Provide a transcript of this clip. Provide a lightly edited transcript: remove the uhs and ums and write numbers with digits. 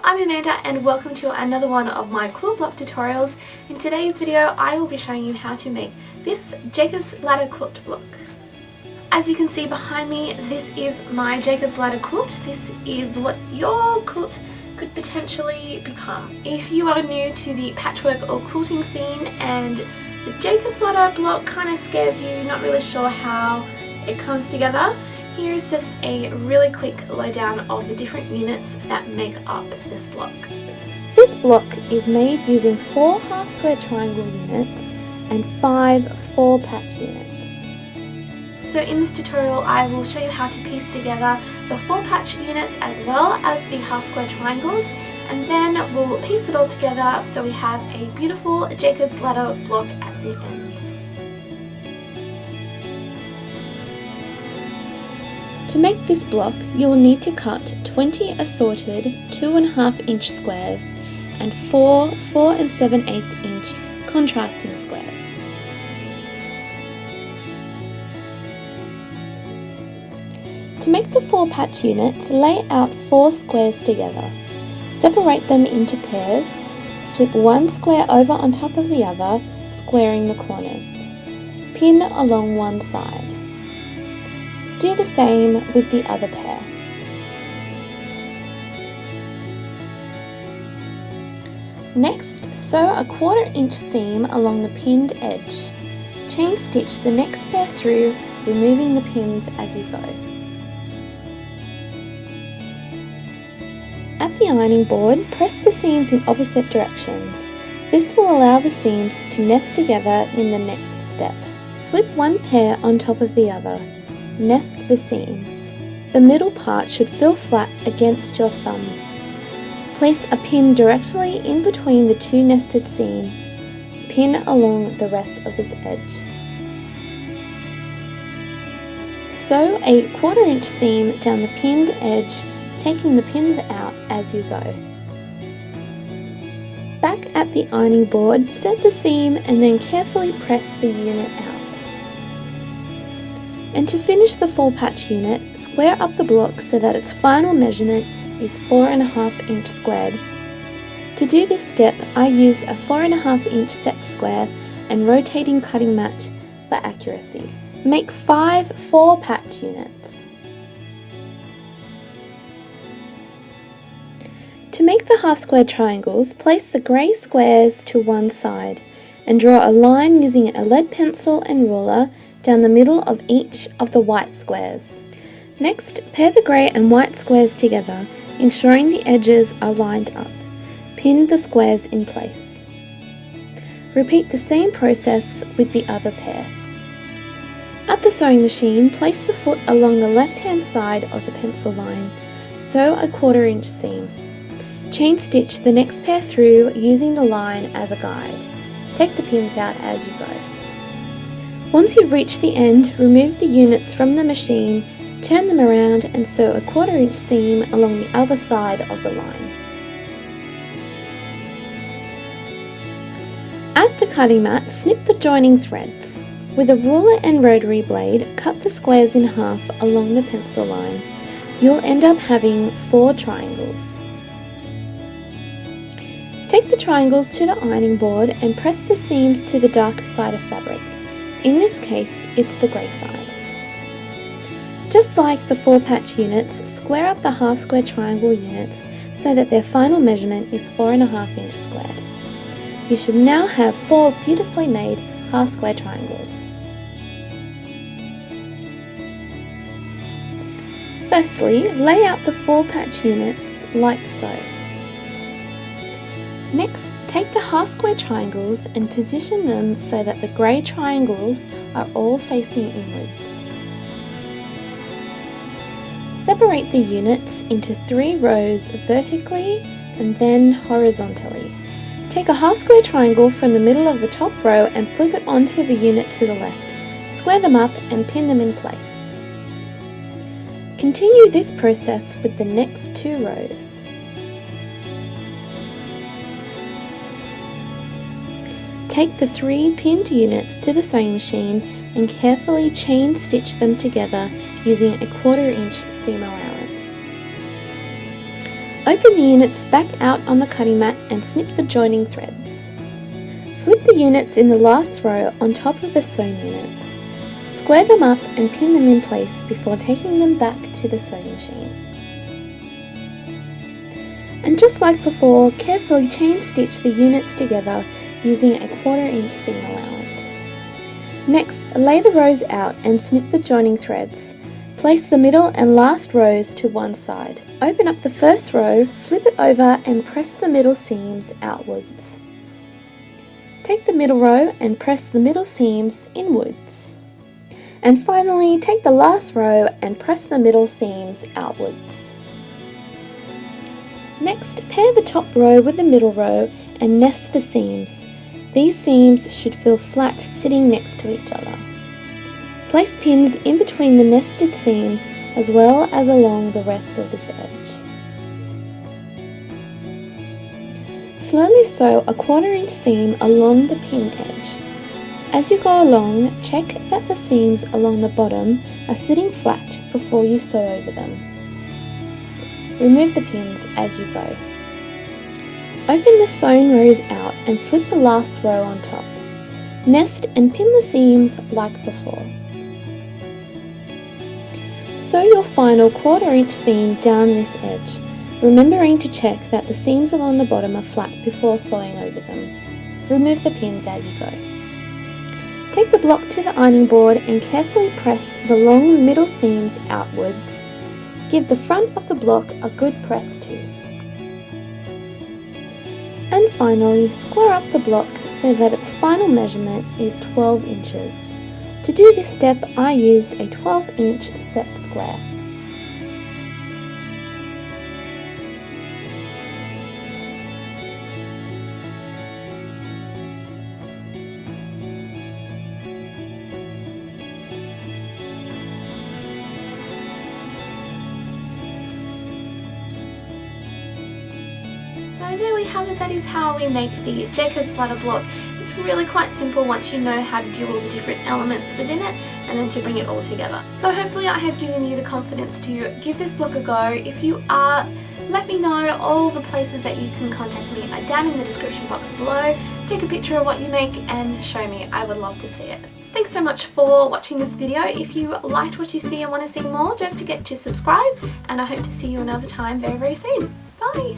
I'm Amanda and welcome to another one of my quilt block tutorials. In today's video I will be showing you how to make this Jacob's Ladder quilt block. As you can see behind me, this is my Jacob's Ladder quilt. This is what your quilt could potentially become. If you are new to the patchwork or quilting scene and the Jacob's Ladder block kind of scares you, not really sure how it comes together, here is just a really quick lowdown of the different units that make up this block. This block is made using 4 half square triangle units and 5 4-patch units. So in this tutorial I will show you how to piece together the 4-patch units as well as the half square triangles, and then we'll piece it all together so we have a beautiful Jacob's Ladder block at the end. To make this block, you will need to cut 20 assorted 2.5 inch squares and 4 4 7/8 inch contrasting squares. To make the 4-patch units, lay out 4 squares together. Separate them into pairs, flip one square over on top of the other, squaring the corners. Pin along one side. Do the same with the other pair. Next, sew a 1/4 inch seam along the pinned edge. Chain stitch the next pair through, removing the pins as you go. At the ironing board, press the seams in opposite directions. This will allow the seams to nest together in the next step. Flip one pair on top of the other. Nest the seams. The middle part should feel flat against your thumb. Place a pin directly in between the 2 nested seams. Pin along the rest of this edge. Sew a 1/4 inch seam down the pinned edge, taking the pins out as you go. Back at the ironing board, set the seam and then carefully press the unit out. And to finish the 4-patch unit, square up the block so that its final measurement is 4.5 inch squared. To do this step, I used a 4.5 inch set square and rotating cutting mat for accuracy. Make 5 4-patch units. To make the half square triangles, place the grey squares to one side and draw a line using a lead pencil and ruler down the middle of each of the white squares. Next, pair the grey and white squares together, ensuring the edges are lined up. Pin the squares in place. Repeat the same process with the other pair. At the sewing machine, place the foot along the left-hand side of the pencil line. Sew a 1/4 inch seam. Chain stitch the next pair through using the line as a guide. Take the pins out as you go. Once you've reached the end, remove the units from the machine, turn them around and sew a 1/4 inch seam along the other side of the line. At the cutting mat, snip the joining threads. With a ruler and rotary blade, cut the squares in half along the pencil line. You'll end up having 4 triangles. Take the triangles to the ironing board and press the seams to the darker side of fabric. In this case, it's the grey side. Just like the 4-patch units, square up the half square triangle units so that their final measurement is 4.5 inch squared. You should now have 4 beautifully made half square triangles. Firstly, lay out the 4-patch units like so. Next, take the half square triangles and position them so that the grey triangles are all facing inwards. Separate the units into 3 rows vertically and then horizontally. Take a half square triangle from the middle of the top row and flip it onto the unit to the left. Square them up and pin them in place. Continue this process with the next 2 rows. Take the 3 pinned units to the sewing machine and carefully chain stitch them together using a 1/4 inch seam allowance. Open the units back out on the cutting mat and snip the joining threads. Flip the units in the last row on top of the sewn units. Square them up and pin them in place before taking them back to the sewing machine. And just like before, carefully chain stitch the units together using a 1/4 inch seam allowance. Next, lay the rows out and snip the joining threads. Place the middle and last rows to one side. Open up the first row, flip it over and press the middle seams outwards. Take the middle row and press the middle seams inwards. And finally, take the last row and press the middle seams outwards. Next, pair the top row with the middle row and nest the seams. These seams should feel flat sitting next to each other. Place pins in between the nested seams as well as along the rest of this edge. Slowly sew a 1/4 inch seam along the pin edge. As you go along, check that the seams along the bottom are sitting flat before you sew over them. Remove the pins as you go. Open the sewn rows out and flip the last row on top. Nest and pin the seams like before. Sew your final 1/4 inch seam down this edge, remembering to check that the seams along the bottom are flat before sewing over them. Remove the pins as you go. Take the block to the ironing board and carefully press the long middle seams outwards. Give the front of the block a good press too. And finally, square up the block so that its final measurement is 12 inches. To do this step, I used a 12-inch set square. So there we have it, that is how we make the Jacob's ladder block. It's really quite simple once you know how to do all the different elements within it and then to bring it all together. So hopefully I have given you the confidence to give this block a go. If you are, let me know. All the places that you can contact me are down in the description box below. Take a picture of what you make and show me. I would love to see it. Thanks so much for watching this video. If you liked what you see and want to see more, don't forget to subscribe, and I hope to see you another time very, very soon. Bye!